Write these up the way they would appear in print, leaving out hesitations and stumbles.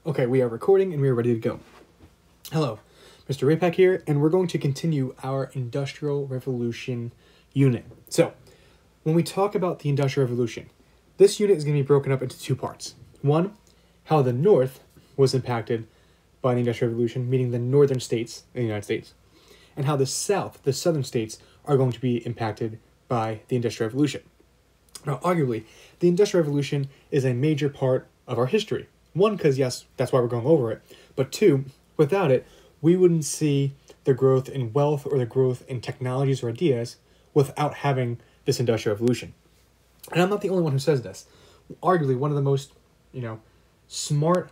Okay, we are recording and we are ready to go. Hello, Mr. Raypack here, and we're going to continue our Industrial Revolution unit. So, when we talk about the Industrial Revolution, this unit is going to be broken up into two parts. One, how the North was impacted by the Industrial Revolution, meaning the northern states in the United States, and how the South, the southern states, are going to be impacted by the Industrial Revolution. Now, arguably, the Industrial Revolution is a major part of our history. One, because yes, that's why we're going over it. But two, without it, we wouldn't see the growth in wealth or the growth in technologies or ideas without having this Industrial Revolution. And I'm not the only one who says this. Arguably, one of the most, smart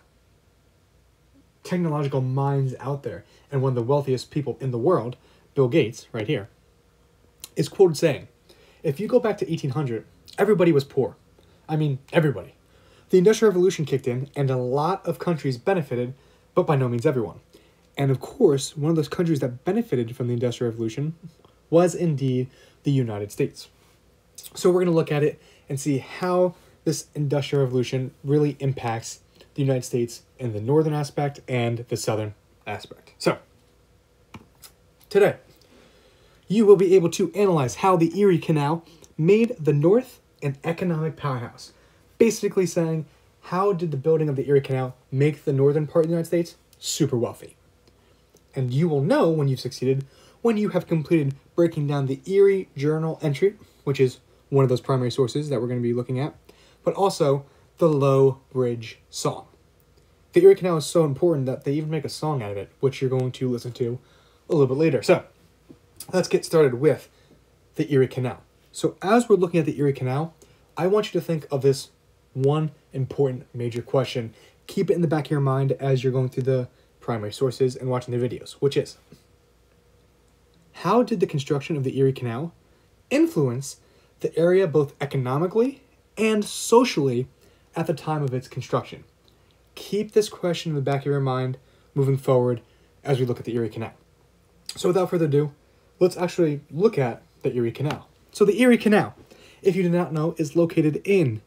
technological minds out there, and one of the wealthiest people in the world, Bill Gates, right here, is quoted saying, if you go back to 1800, everybody was poor. I mean, everybody. The Industrial Revolution kicked in, and a lot of countries benefited, but by no means everyone. And of course, one of those countries that benefited from the Industrial Revolution was indeed the United States. So we're going to look at it and see how this Industrial Revolution really impacts the United States in the northern aspect and the southern aspect. So, today, you will be able to analyze how the Erie Canal made the North an economic powerhouse. Basically saying, how did the building of the Erie Canal make the northern part of the United States super wealthy? And you will know when you've succeeded when you have completed breaking down the Erie Journal entry, which is one of those primary sources that we're going to be looking at, but also the Low Bridge Song. The Erie Canal is so important that they even make a song out of it, which you're going to listen to a little bit later. So, let's get started with the Erie Canal. So, as we're looking at the Erie Canal, I want you to think of this one important major question. Keep it in the back of your mind as you're going through the primary sources and watching the videos, which is, how did the construction of the Erie Canal influence the area both economically and socially at the time of its construction? Keep this question in the back of your mind moving forward as we look at the Erie Canal. So without further ado, let's actually look at the Erie Canal. So the Erie Canal, if you do not know, is located in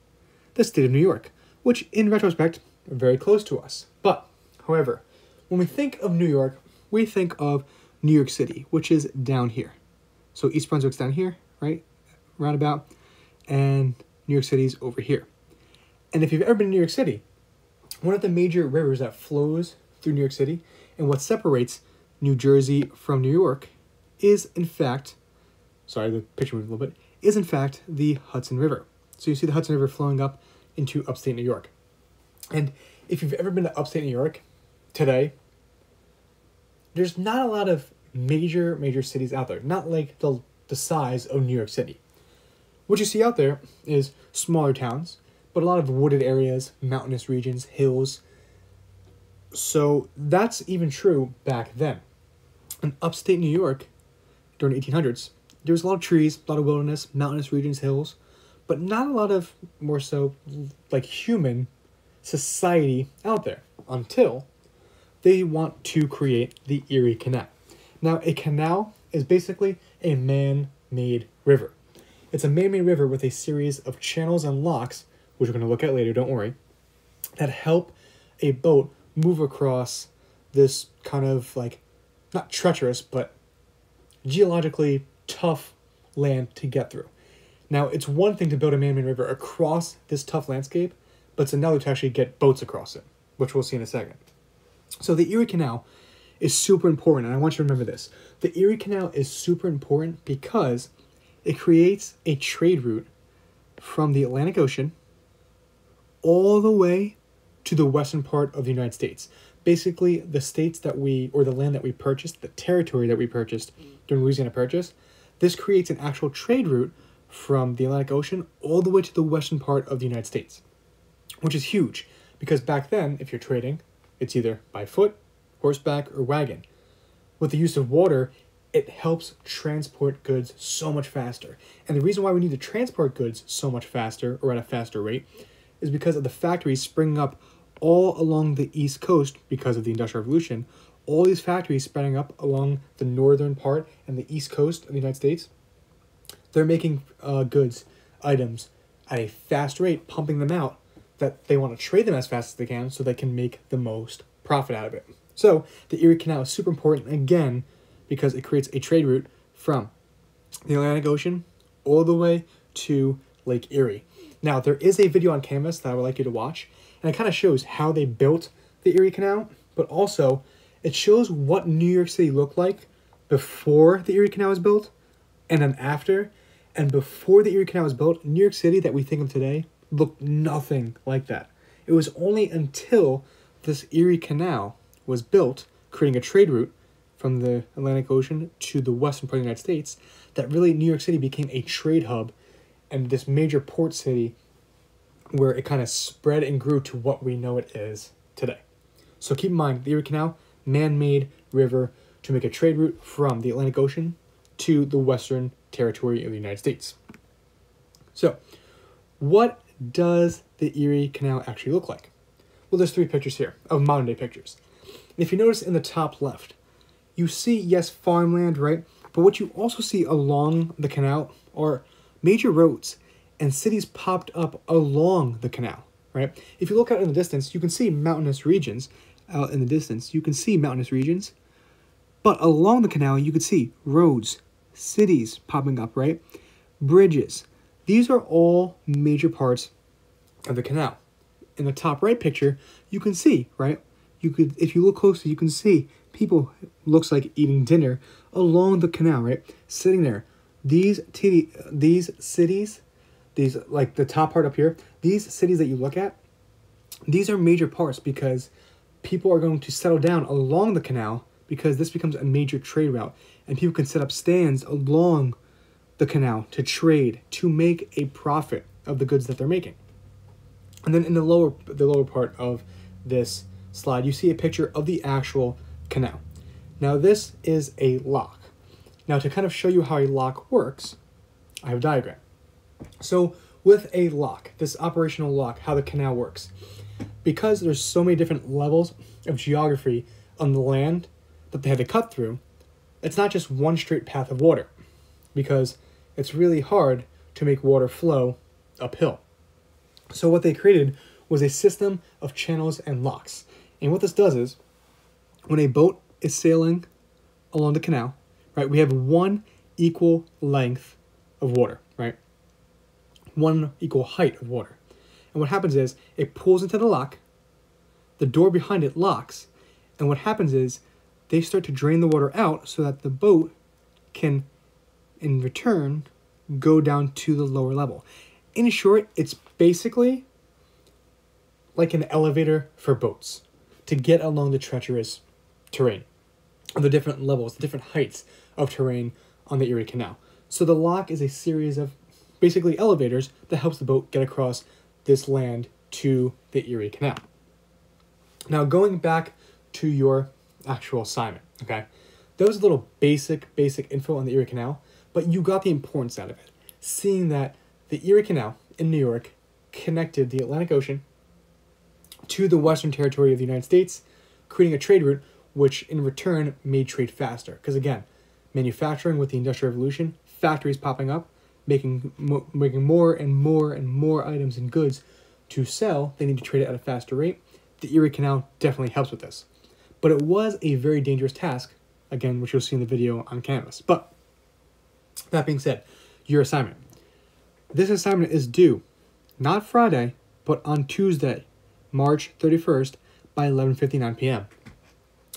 the state of New York, which in retrospect, are very close to us. But, however, when we think of New York, we think of New York City, which is down here. So East Brunswick's down here, right? Roundabout. And New York City's over here. And if you've ever been to New York City, one of the major rivers that flows through New York City and what separates New Jersey from New York is, in fact, sorry, the picture moved a little bit, is in fact the Hudson River. So you see the Hudson River flowing up into upstate New York. And if you've ever been to upstate New York today, there's not a lot of major cities out there. Not like the size of New York City. What you see out there is smaller towns, but a lot of wooded areas, mountainous regions, hills. So that's even true back then. In upstate New York, during the 1800s, there was a lot of trees, a lot of wilderness, mountainous regions, hills, but not a lot of more so like human society out there until they want to create the Erie Canal. Now, a canal is basically a man-made river. It's a man-made river with a series of channels and locks, which we're going to look at later, don't worry, that help a boat move across this kind of like, not treacherous, but geologically tough land to get through. Now, it's one thing to build a man-made river across this tough landscape, but it's another to actually get boats across it, which we'll see in a second. So the Erie Canal is super important, and I want you to remember this. The Erie Canal is super important because it creates a trade route from the Atlantic Ocean all the way to the western part of the United States. Basically, the states that or the land that we purchased, the territory that we purchased during Louisiana Purchase, this creates an actual trade route from the Atlantic Ocean all the way to the western part of the United States, which is huge because back then, if you're trading, it's either by foot, horseback, or wagon. With the use of water, it helps transport goods so much faster. And the reason why we need to transport goods so much faster or at a faster rate is because of the factories springing up all along the East Coast because of the Industrial Revolution. All these factories spreading up along the northern part and the East Coast of the United States, they're making goods, items, at a fast rate, pumping them out that they want to trade them as fast as they can so they can make the most profit out of it. So the Erie Canal is super important, again, because it creates a trade route from the Atlantic Ocean all the way to Lake Erie. Now, there is a video on Canvas that I would like you to watch, and it kind of shows how they built the Erie Canal, but also it shows what New York City looked like before the Erie Canal was built and then after. And before the Erie Canal was built, New York City that we think of today looked nothing like that. It was only until this Erie Canal was built, creating a trade route from the Atlantic Ocean to the western part of the United States, that really New York City became a trade hub and this major port city where it kind of spread and grew to what we know it is today. So keep in mind, the Erie Canal, man-made river to make a trade route from the Atlantic Ocean to the western territory of the United States. So, what does the Erie Canal actually look like? Well, there's 3 pictures here of modern-day pictures. And if you notice in the top left, you see, yes, farmland, right? But what you also see along the canal are major roads and cities popped up along the canal, right? If you look out in the distance, you can see mountainous regions. Out in the distance, you can see mountainous regions. But along the canal, you can see roads, cities popping up, right? Bridges. These are all major parts of the canal. In the top right picture, you can see, right? If you look closely, you can see people, looks like eating dinner along the canal, right? Sitting there. These cities, these, like the top part up here, these cities that you look at, these are major parts because people are going to settle down along the canal because this becomes a major trade route and people can set up stands along the canal to trade, to make a profit of the goods that they're making. And then in the lower part of this slide, you see a picture of the actual canal. Now this is a lock. Now to kind of show you how a lock works, I have a diagram. So with a lock, this operational lock, how the canal works, because there's so many different levels of geography on the land that they had to cut through, it's not just one straight path of water, because it's really hard to make water flow uphill. So what they created was a system of channels and locks. And what this does is, when a boat is sailing along the canal, right, we have one equal length of water, right? One equal height of water. And what happens is, it pulls into the lock, the door behind it locks, and what happens is, they start to drain the water out so that the boat can, in return, go down to the lower level. In short, it's basically like an elevator for boats to get along the treacherous terrain, the different levels, the different heights of terrain on the Erie Canal. So the lock is a series of basically elevators that helps the boat get across this land to the Erie Canal. Now going back to your actual assignment, okay? That was a little basic info on the Erie Canal, but you got the importance out of it. Seeing that the Erie Canal in New York connected the Atlantic Ocean to the western territory of the United States, creating a trade route which in return made trade faster. Because again, manufacturing with the Industrial Revolution, factories popping up, making more and more items and goods to sell, they need to trade it at a faster rate. The Erie Canal definitely helps with this. But it was a very dangerous task, again, which you'll see in the video on Canvas. But that being said, your assignment. This assignment is due not Friday, but on Tuesday, March 31st by 11:59 p.m.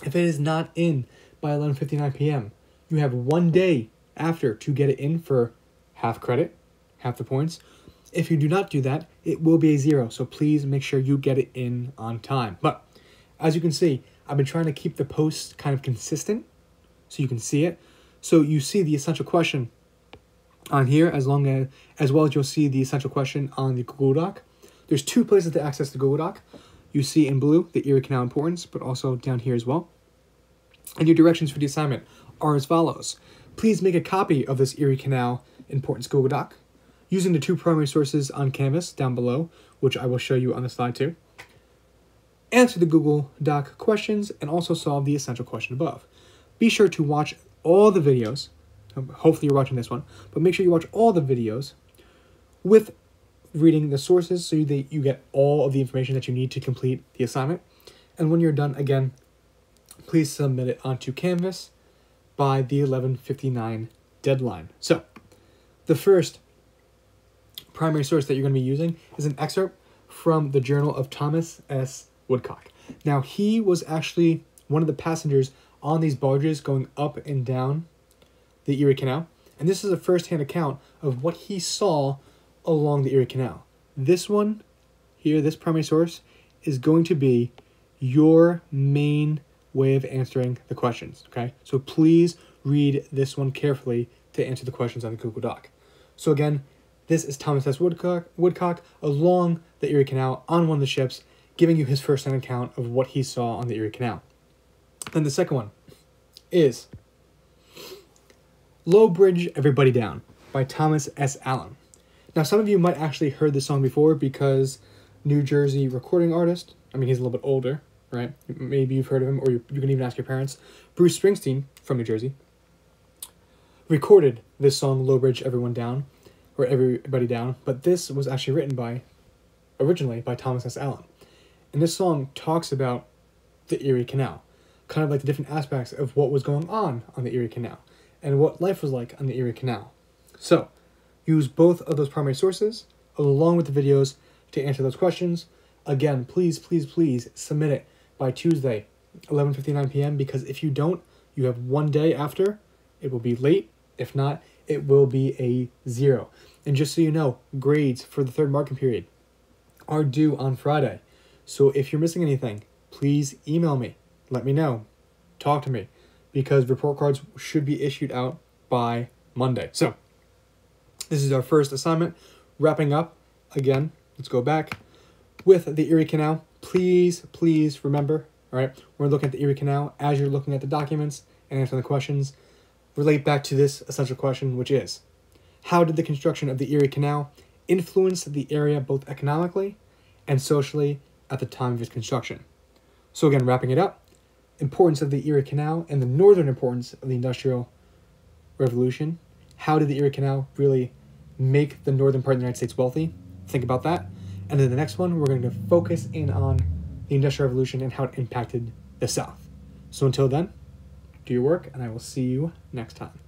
If it is not in by 11:59 p.m., you have 1 day after to get it in for half credit, half the points. If you do not do that, it will be a 0. So please make sure you get it in on time. But as you can see, I've been trying to keep the posts kind of consistent so you can see it. So you see the essential question on here as well as you'll see the essential question on the Google Doc. There's 2 places to access the Google Doc. You see in blue the Erie Canal importance, but also down here as well. And your directions for the assignment are as follows. Please make a copy of this Erie Canal importance Google Doc using the 2 primary sources on Canvas down below, which I will show you on the slide too. Answer the Google Doc questions and also solve the essential question above. Be sure to watch all the videos. Hopefully you're watching this one, but make sure you watch all the videos with reading the sources so that you get all of the information that you need to complete the assignment. And when you're done, again, please submit it onto Canvas by the 11:59 deadline. So the first primary source that you're going to be using is an excerpt from the journal of Thomas S. Woodcock. Now, he was actually one of the passengers on these barges going up and down the Erie Canal, and this is a first-hand account of what he saw along the Erie Canal. This one here, this primary source, is going to be your main way of answering the questions, okay? So please read this one carefully to answer the questions on the Google Doc. So again, this is Thomas S. Woodcock along the Erie Canal on one of the ships, giving you his first-hand account of what he saw on the Erie Canal. Then the second one is Low Bridge Everybody Down by Thomas S. Allen. Now, some of you might actually heard this song before because New Jersey recording artist, I mean, he's a little bit older, right? Maybe you've heard of him, or you can even ask your parents. Bruce Springsteen, from New Jersey, recorded this song, Low Bridge Everyone Down, or Everybody Down, but this was actually written originally by Thomas S. Allen. And this song talks about the Erie Canal, kind of like the different aspects of what was going on the Erie Canal, and what life was like on the Erie Canal. So, use both of those primary sources, along with the videos, to answer those questions. Again, please, please, please submit it by Tuesday, 11:59 p.m., because if you don't, you have one day after. It will be late. If not, it will be a 0. And just so you know, grades for the third marking period are due on Friday. So if you're missing anything, please email me. Let me know. Talk to me, because report cards should be issued out by Monday. So this is our first assignment. Wrapping up, again, let's go back with the Erie Canal. Please, please remember, all right, we're looking at the Erie Canal as you're looking at the documents and answering the questions. Relate back to this essential question, which is, how did the construction of the Erie Canal influence the area both economically and socially at the time of its construction? So again, wrapping it up, importance of the Erie Canal and the northern importance of the Industrial Revolution. How did the Erie Canal really make the northern part of the United States wealthy? Think about that. And then the next one, we're going to focus in on the Industrial Revolution and how it impacted the South. So until then, do your work, and I will see you next time.